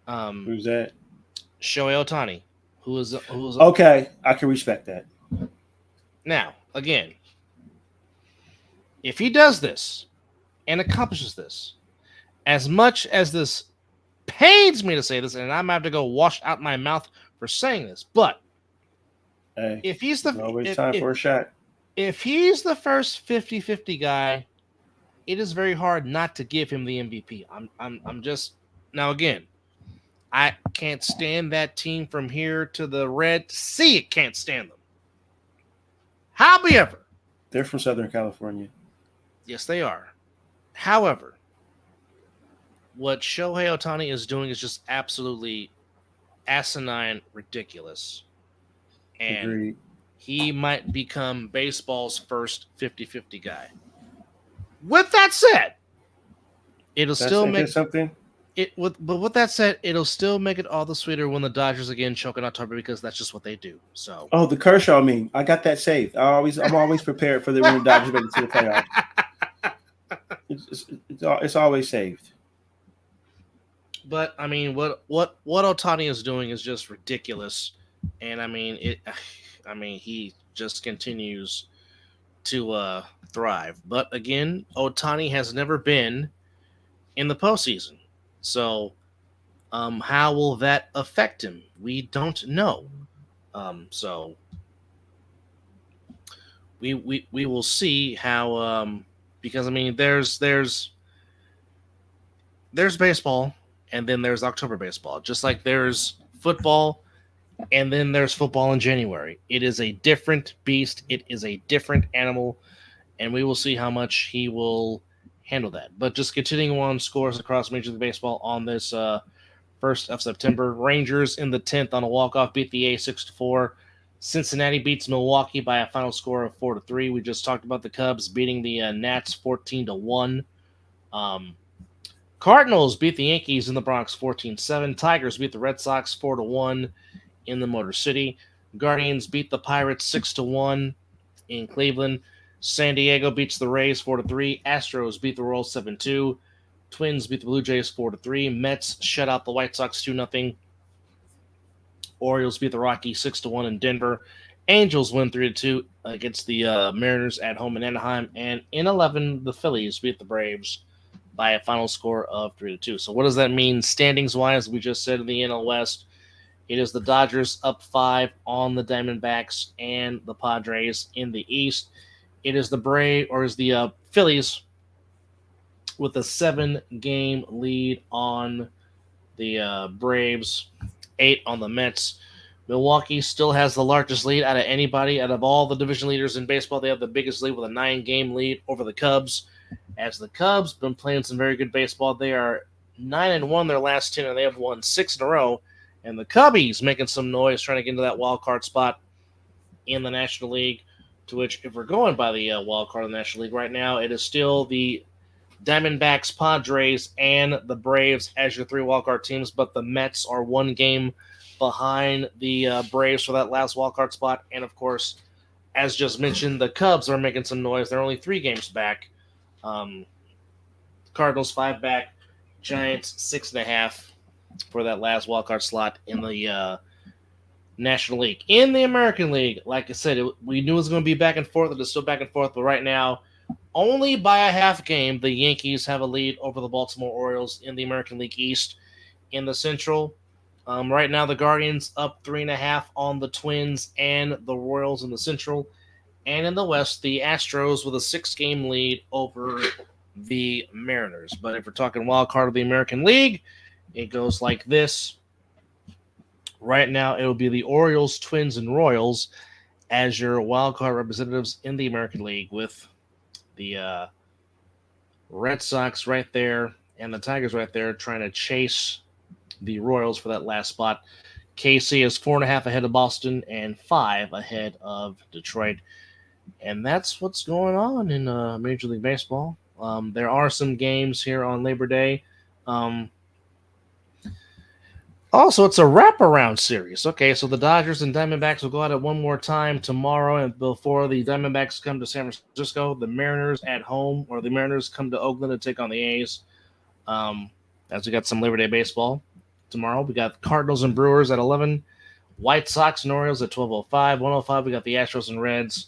Who's that? Shohei Ohtani, who is okay. I can respect that. Now, again, if he does this and accomplishes this, as much as this pains me to say this, and I'm going to have to go wash out my mouth for saying this, but hey, if he's the always time for a shot. If he's the first 50-50 guy, it is very hard not to give him the MVP. I'm just now again, I can't stand that team from here to the red sea. It can't stand them. However, they're from Southern California. Yes, they are. However, what Shohei Ohtani is doing is just absolutely asinine, ridiculous. And Agreed. He might become baseball's first 50-50 guy. With that said, it'll still make something. But with that said, it'll still make it all the sweeter when the Dodgers again choke in October because that's just what they do. So, the Kershaw meme, I got that saved. I'm always prepared for when the Dodgers make it to the playoffs. It's always saved. But I mean, what Ohtani is doing is just ridiculous, and I mean he just continues to thrive. But again, Ohtani has never been in the postseason. So, how will that affect him? We don't know. So we will see how. Because I mean, there's baseball, and then there's October baseball. Just like there's football, and then there's football in January. It is a different beast. It is a different animal, and we will see how much he will handle that. But just continuing on scores across Major League Baseball on this 1st of September. Rangers in the 10th on a walk-off beat the A's 6-4. Cincinnati beats Milwaukee by a final score of 4-3. We just talked about the Cubs beating the Nats 14-1. Cardinals beat the Yankees in the Bronx 14-7. Tigers beat the Red Sox 4-1 in the Motor City. Guardians beat the Pirates 6-1 in Cleveland. San Diego beats the Rays 4-3. Astros beat the Royals 7-2. Twins beat the Blue Jays 4-3. Mets shut out the White Sox 2-0. Orioles beat the Rockies 6-1 in Denver. Angels win 3-2 against the Mariners at home in Anaheim. And in 11, the Phillies beat the Braves by a final score of 3-2. So what does that mean standings-wise? We just said in the NL West, it is the Dodgers up 5 on the Diamondbacks and the Padres in the East. It is the Phillies with a 7-game lead on the Braves, 8 on the Mets. Milwaukee still has the largest lead out of anybody. Out of all the division leaders in baseball, they have the biggest lead with a 9-game lead over the Cubs. As the Cubs have been playing some very good baseball, they are 9-1 their last 10, and they have won 6 in a row. And the Cubbies making some noise trying to get into that wild card spot in the National League, to which, if we're going by the wild card of the National League right now, it is still the Diamondbacks, Padres, and the Braves as your 3 wild card teams, but the Mets are 1 game behind the Braves for that last wild card spot. And, of course, as just mentioned, the Cubs are making some noise. They're only 3 games back. Cardinals 5 back, Giants 6.5 for that last wildcard slot in the National League. In the American League, like I said, we knew it was going to be back and forth. It is still back and forth, but right now, only by a half game, the Yankees have a lead over the Baltimore Orioles in the American League East. In the Central, right now the Guardians up 3.5 on the Twins and the Royals in the Central. And in the West, the Astros with a 6-game lead over the Mariners. But if we're talking wild card of the American League, it goes like this. Right now, it will be the Orioles, Twins, and Royals as your wild card representatives in the American League, with the Red Sox right there and the Tigers right there trying to chase the Royals for that last spot. KC is 4.5 ahead of Boston and 5 ahead of Detroit. And that's what's going on in Major League Baseball. There are some games here on Labor Day. Also, it's a wraparound series. Okay, so the Dodgers and Diamondbacks will go at it one more time tomorrow, and before the Diamondbacks come to San Francisco, the Mariners at home, or the Mariners come to Oakland to take on the A's. As we got some Labor Day baseball tomorrow, we got Cardinals and Brewers at 11, White Sox and Orioles at 12:05, 1:05. We got the Astros and Reds,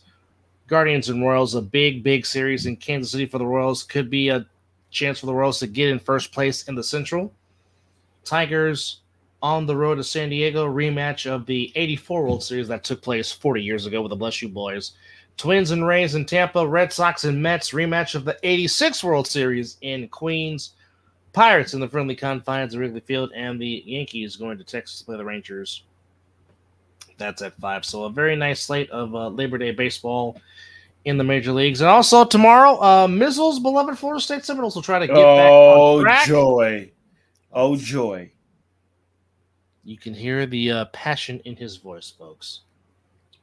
Guardians and Royals. A big series in Kansas City for the Royals. Could be a chance for the Royals to get in first place in the Central. Tigers on the road to San Diego, rematch of the 84 World Series that took place 40 years ago with the Bless You Boys. Twins and Rays in Tampa, Red Sox and Mets, rematch of the 86 World Series in Queens. Pirates in the friendly confines of Wrigley Field, and the Yankees going to Texas to play the Rangers. That's at 5. So a very nice slate of Labor Day baseball in the major leagues. And also tomorrow, Mizzle's beloved Florida State Seminoles will try to get back on track. Oh, joy. You can hear the passion in his voice, folks.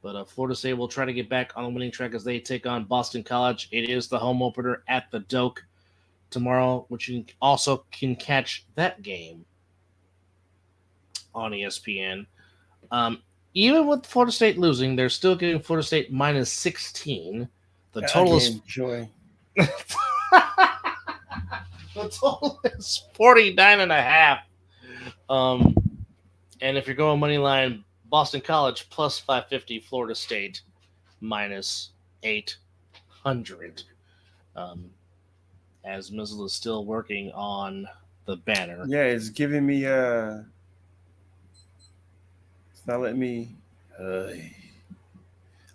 But Florida State will try to get back on the winning track as they take on Boston College. It is the home opener at the Doak tomorrow, which you also can catch that game on ESPN. Even with Florida State losing, they're still getting Florida State minus 16. The total is joy. The total is 49.5. And if you're going money line, Boston College plus 550, Florida State minus 800. As Mizzle is still working on the banner. Yeah, it's giving me it's not letting me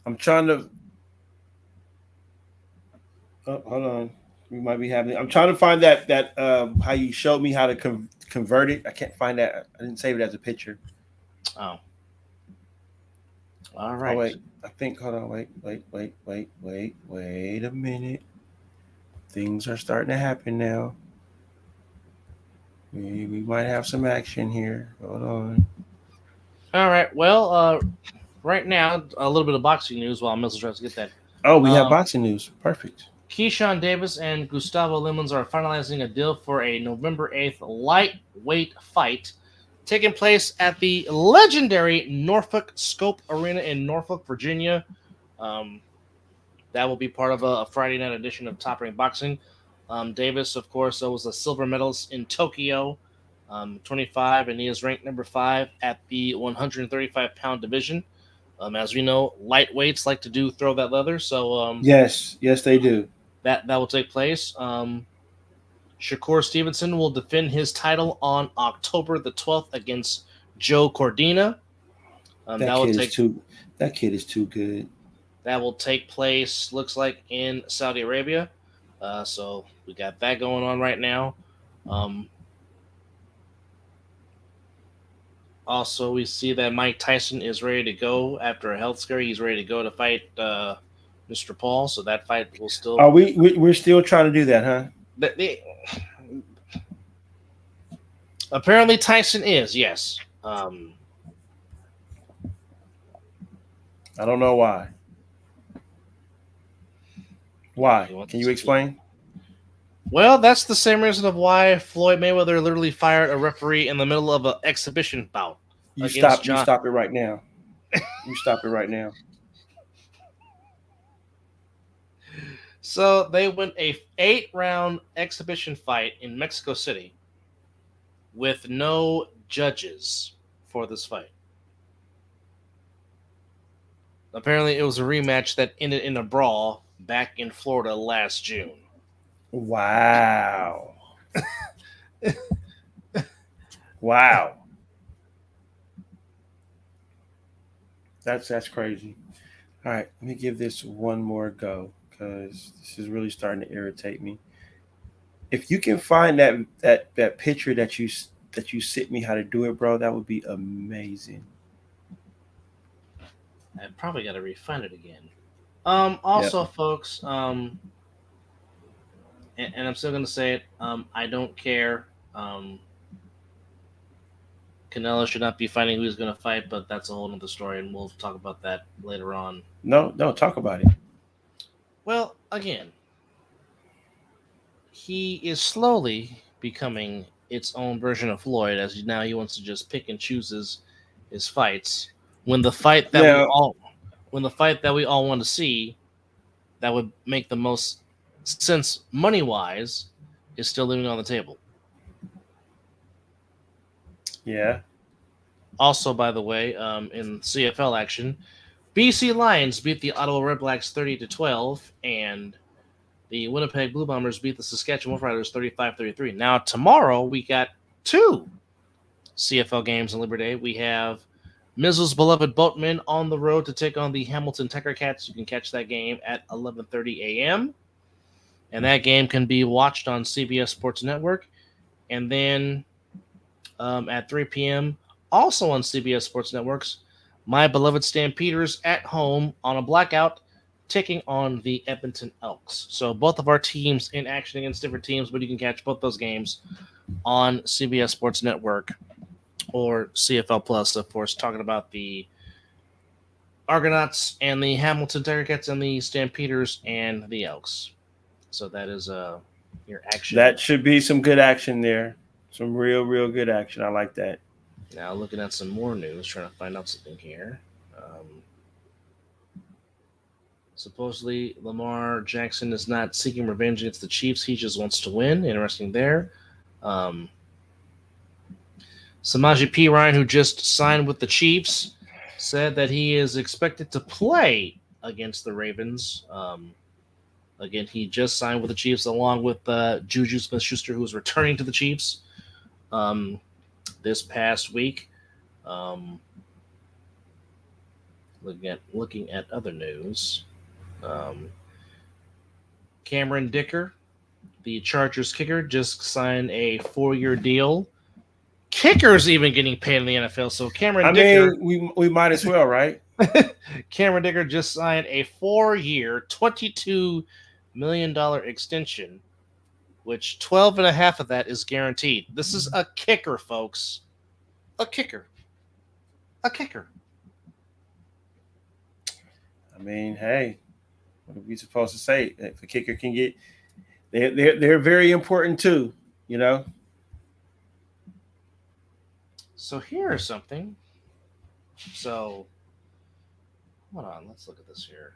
I'm trying to hold on. We might be having I'm trying to find that how you showed me how to convert it. I can't find that. I didn't save it as a picture. Oh. All right. Oh, wait. I think hold on, wait a minute. Things are starting to happen now. We might have some action here. Hold on. All right. Well, right now, a little bit of boxing news while Mizzle tries to get that. Oh, we have boxing news. Perfect. Keyshawn Davis and Gustavo Lemons are finalizing a deal for a November 8th lightweight fight taking place at the legendary Norfolk Scope Arena in Norfolk, Virginia. That will be part of a Friday night edition of Top Rank Boxing. Davis, of course, was a silver medalist in Tokyo, 25, and he is ranked number 5 at the 135-pound division. As we know, lightweights like to throw that leather. So yes, they do. That will take place. Shakur Stevenson will defend his title on October the 12th against Joe Cordina. That kid is too good. That will take place, looks like, in Saudi Arabia. So we got that going on right now. Also, we see that Mike Tyson is ready to go after a health scare. He's ready to go to fight Mr. Paul. So that fight will still. Are we're still trying to do that, huh? Apparently, Tyson is, yes. I don't know why. Why? Can you explain? Well, that's the same reason of why Floyd Mayweather literally fired a referee in the middle of an exhibition bout. You stop it right now. You stop it right now. So they went a 8-round exhibition fight in Mexico City with no judges for this fight. Apparently, it was a rematch that ended in a brawl back in Florida last June. Wow. Wow. That's crazy. All right, let me give this one more go because this is really starting to irritate me. If you can find that picture that you sent me how to do it, bro, that would be amazing. I probably got to refine it again. Also, yep. Folks, and I'm still going to say it, I don't care. Canelo should not be fighting who he's going to fight, but that's a whole other story, and we'll talk about that later on. No, talk about it. Well, again, he is slowly becoming its own version of Floyd, as now he wants to just pick and choose his fights. When the fight that we all want to see, that would make the most sense money-wise, is still living on the table. Yeah. Also, by the way, in CFL action, BC Lions beat the Ottawa Redblacks 30-12, and the Winnipeg Blue Bombers beat the Saskatchewan Roughriders 35-33. Now, tomorrow, we got 2 CFL games on Labor Day. We have Mizzle's beloved Boatmen on the road to take on the Hamilton Tiger Cats. You can catch that game at 11:30 a.m. And that game can be watched on CBS Sports Network. And then at 3 p.m., also on CBS Sports Networks, my beloved Stampeders at home on a blackout, taking on the Edmonton Elks. So both of our teams in action against different teams, but you can catch both those games on CBS Sports Network or CFL Plus, of course, talking about the Argonauts and the Hamilton Tiger Cats and the Stampeders and the Elks. So that is your action. That should be some good action there. Some real good action. I like that. Now looking at some more news, trying to find out something here. Supposedly, Lamar Jackson is not seeking revenge against the Chiefs. He just wants to win. Interesting there. Samaje Perine, who just signed with the Chiefs, said that he is expected to play against the Ravens. Again, he just signed with the Chiefs along with Juju Smith-Schuster, who is returning to the Chiefs this past week. Looking at other news. Cameron Dicker, the Chargers kicker, just signed a 4-year deal. Kickers even getting paid in the NFL. So Cameron Dicker, we might as well, right? Cameron Dicker just signed a 4-year, $22 million extension, which 12.5 of that is guaranteed. This is a kicker, folks. A kicker. I mean, hey, what are we supposed to say? If a kicker can get, they're very important too, you know. So here's something. So hold on, let's look at this here.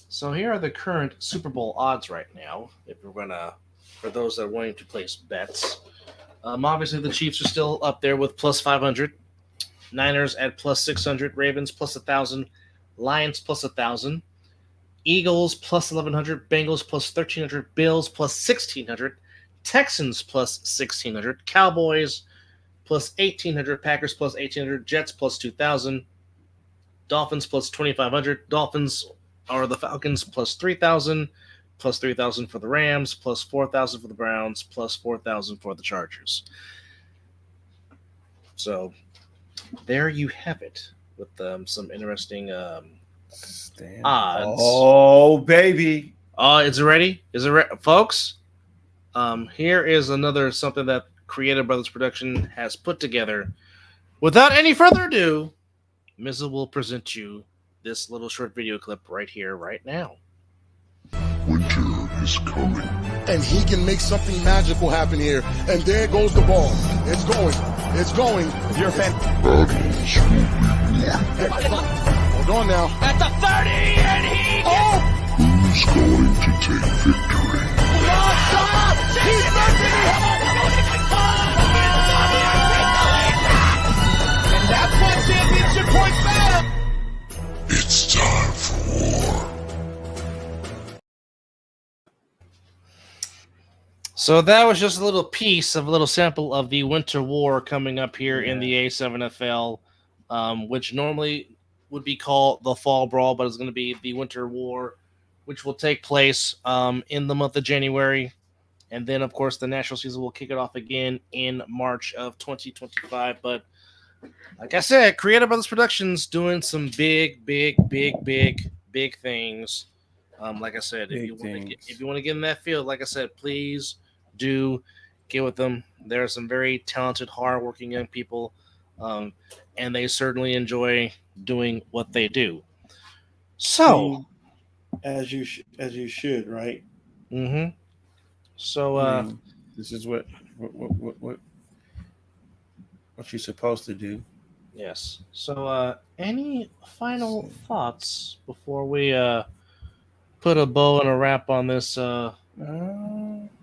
So here are the current Super Bowl odds right now. If we're gonna, for those that are wanting to place bets, obviously the Chiefs are still up there with plus 500. Niners at plus 600, Ravens plus 1,000, Lions plus 1,000, Eagles plus 1,100, Bengals plus 1,300, Bills plus 1,600, Texans plus 1,600, Cowboys plus 1,800, Packers plus 1,800, Jets plus 2,000, Dolphins plus 2,500, Dolphins are the Falcons plus 3,000 for the Rams, plus 4,000 for the Browns, plus 4,000 for the Chargers. So there you have it with some interesting odds. Oh, baby. Is it ready? Folks? Here is another something that Creative Brothers Production has put together. Without any further ado, Mizzle will present you this little short video clip right here, right now. Winter is coming. And he can make something magical happen here. And there goes the ball. It's going. You're a fan. Battles will be won. Hold on now. At the 30, and he Who's going to take victory? He's and that's what championship points matter. It's time for war. So that was just a little sample of the Winter War coming up here in the A7FL, which normally would be called the Fall Brawl, but it's going to be the Winter War, which will take place in the month of January. And then, of course, the national season will kick it off again in March of 2025. But like I said, Creative Brothers Productions doing some big things. Like I said, if you want to get in that field, like I said, please do get with them. There are some very talented, hardworking young people, and they certainly enjoy doing what they do. So, as you should, right? Mm-hmm. So, this is what you're supposed to do. Yes. So, any final thoughts before we put a bow and a wrap on this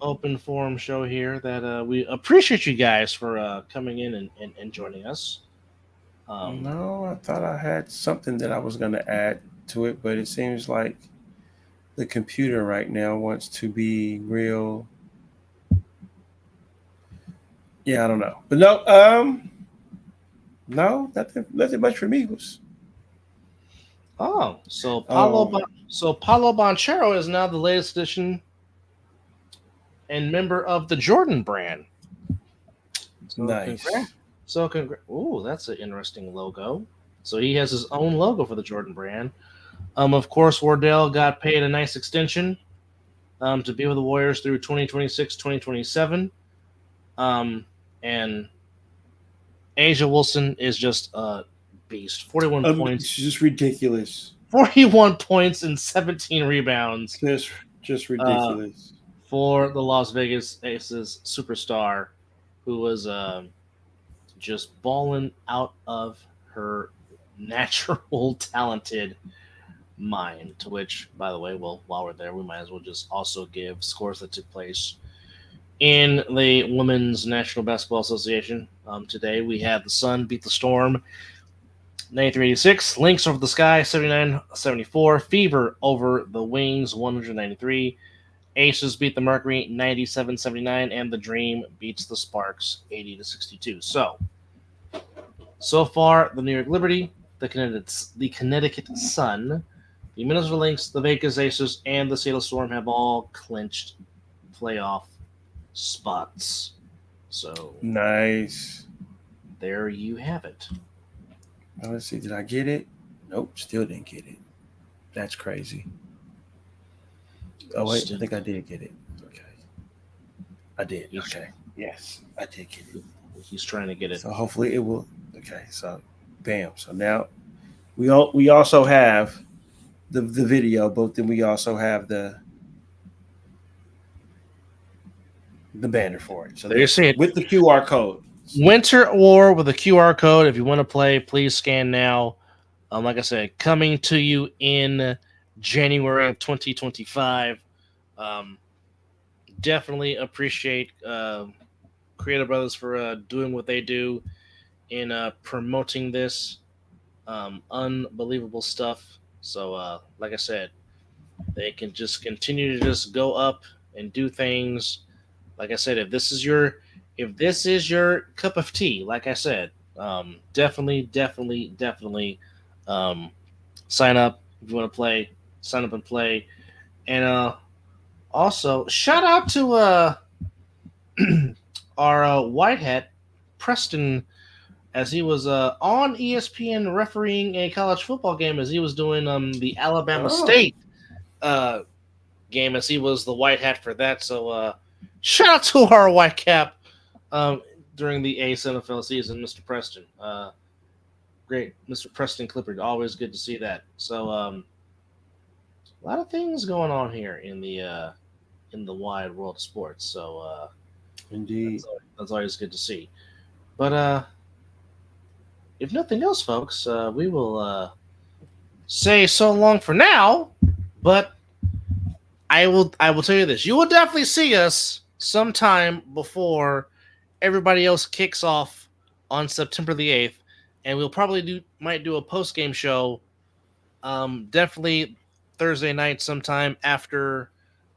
open forum show here? That we appreciate you guys for coming in and joining us. No, I thought I had something that I was going to add to it, but it seems like the computer right now wants to be real Yeah, I don't know, but no, nothing much from Eagles. Oh, so Paulo Banchero is now the latest addition and member of the Jordan brand. So Nice. Ooh, that's an interesting logo. So he has his own logo for the Jordan brand. Of course, Wardell got paid a nice extension to be with the Warriors through 2026, 2027. And Asia Wilson is just a beast. 41 points. It's just ridiculous. 41 points and 17 rebounds. Just ridiculous. For the Las Vegas Aces superstar, who was just balling out of her natural talented mind. To which, by the way, well, while we're there, we might as well just also give scores that took place in the Women's National Basketball Association. Today we had the Sun beat the Storm 93-86, Lynx over the Sky 79-74, Fever over the Wings 193, Aces beat the Mercury 97-79, and the Dream beats the Sparks 80-62. So far, the New York Liberty, the Connecticut Sun, the Minnesota Lynx, the Vegas Aces, and the Seattle Storm have all clinched playoff spots. So nice. There you have it. Now, let's see. Did I get it? Nope. Still didn't get it. That's crazy. Oh wait, I think I did get it. Okay, I did. Okay, yes, I did get it. He's trying to get it. So hopefully it will. Okay, so bam. So now we also have the video, but then we also have the banner for it. So there you see it with the QR code. Winter War with a QR code. If you want to play, please scan now. Like I said, coming to you in January of 2025. Definitely appreciate Creative Brothers for doing what they do in promoting this. Unbelievable stuff. So, like I said, they can just continue to just go up and do things. Like I said, if this is your cup of tea, like I said, definitely sign up if you want to play. Sign up and play. And also, shout out to our white hat, Preston, as he was on ESPN refereeing a college football game as he was doing the Alabama State game as he was the white hat for that. So shout out to our white cap during the Ace NFL season, Mr. Preston. Great. Mr. Preston Clippard. Always good to see that. So a lot of things going on here in the wide world of sports. So indeed, that's always good to see. But if nothing else, folks, we will say so long for now. But I will tell you this: you will definitely see us sometime before everybody else kicks off on September the 8th, and we'll probably might do a post game show. Definitely Thursday night sometime after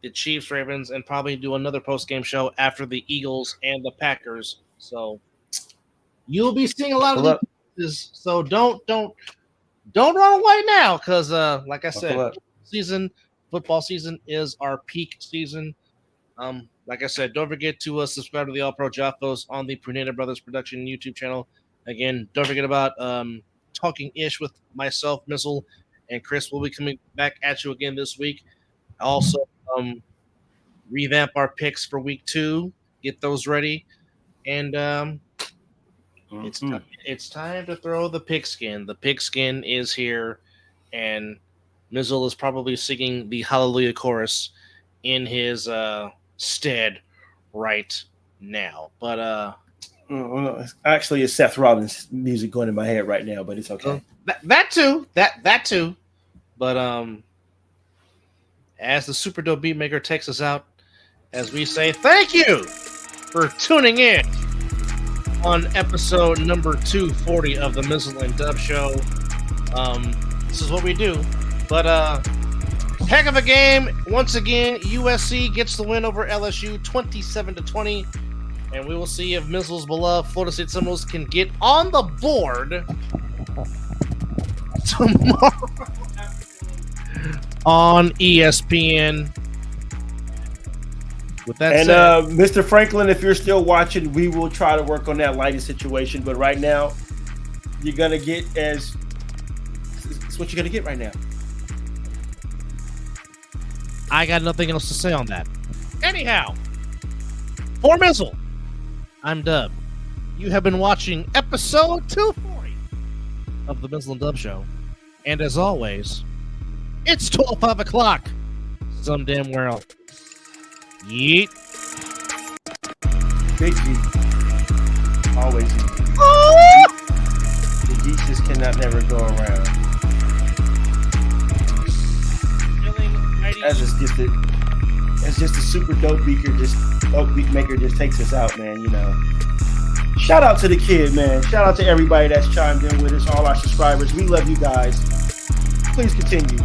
the Chiefs Ravens, and probably do another post game show after the Eagles and the Packers. So you'll be seeing a lot of these. So don't run away now, because like I said, football season is our peak season. Like I said, don't forget to subscribe to the All Pro Jaffos on the Pruneda Brothers Production YouTube channel. Again, don't forget about Talking Ish with myself, Mizzle, and Chris. Will be coming back at you again this week. Also, revamp our picks for week 2. Get those ready, and it's time to throw the pigskin. The pigskin is here, and Mizzle is probably singing the Hallelujah chorus in his stead right now. But actually, it's Seth Rollins music going in my head right now, but it's okay. That too. But as the Super Dope Beatmaker takes us out, as we say thank you for tuning in on episode number 240 of the Mizzle and Dub Show. This is what we do. But heck of a game. Once again, USC gets the win over LSU 27-20. And we will see if Mizzle's beloved Florida State Seminoles can get on the board tomorrow on ESPN. With that and said, Mr. Franklin, if you're still watching, we will try to work on that lighting situation. But right now, you're gonna get it's what you're gonna get right now. I got nothing else to say on that. Anyhow, for Mizzle, I'm Dub. You have been watching episode 240 of the Mizzle and Dub Show. And as always, it's 12:05 o'clock. Some damn world. Yeet. Big G. Always easy. The G just cannot never go around. That's just a super dope beaker. Dope beat maker just takes us out, man. You know. Shout out to the kid, man. Shout out to everybody that's chimed in with us, all our subscribers. We love you guys. Please continue.